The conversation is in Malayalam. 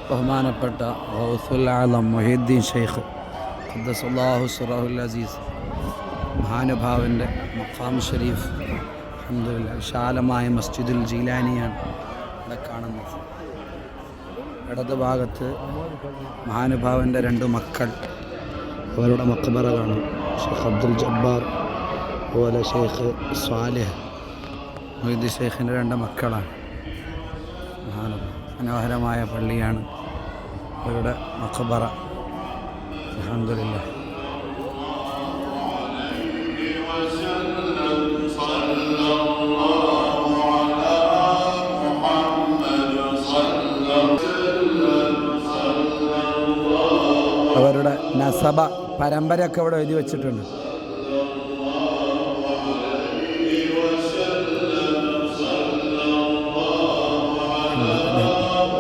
ബഹുമാനപ്പെട്ട ഗൗസുൽ ആലം മുഹീദ്ദീൻ ഷെയ്ഖ് ഖദ്ദസല്ലാഹു സിറഹുൽ അസീസ് മഹാനുഭാവൻ്റെ മഖാം ഷരീഫ് അൽഹംദുലില്ലാഹ് വിശാലമായ മസ്ജിദുൽ ജീലാനിയാണ് ഇവിടെ കാണുന്നത്. ഇടത് ഭാഗത്ത് മഹാനുഭാവൻ്റെ രണ്ട് മക്കൾ, അവരുടെ മക്ബറ കാണും. ഷെയ്ഖ് അബ്ദുൽ ജബ്ബാർ അതുപോലെ ഷെയ്ഖ് സ്വാലിഹ് മുഹീദ്ദീൻ ഷെയ്ഖിൻ്റെ രണ്ട് മക്കളാണ്. മനോഹരമായ പള്ളിയാണ് അവരുടെ മഖബറ. അൽഹംദുലില്ലാഹ്. അവരുടെ നസബ പരമ്പരയൊക്കെ ഇവിടെ എഴുതി വെച്ചിട്ടുണ്ട്.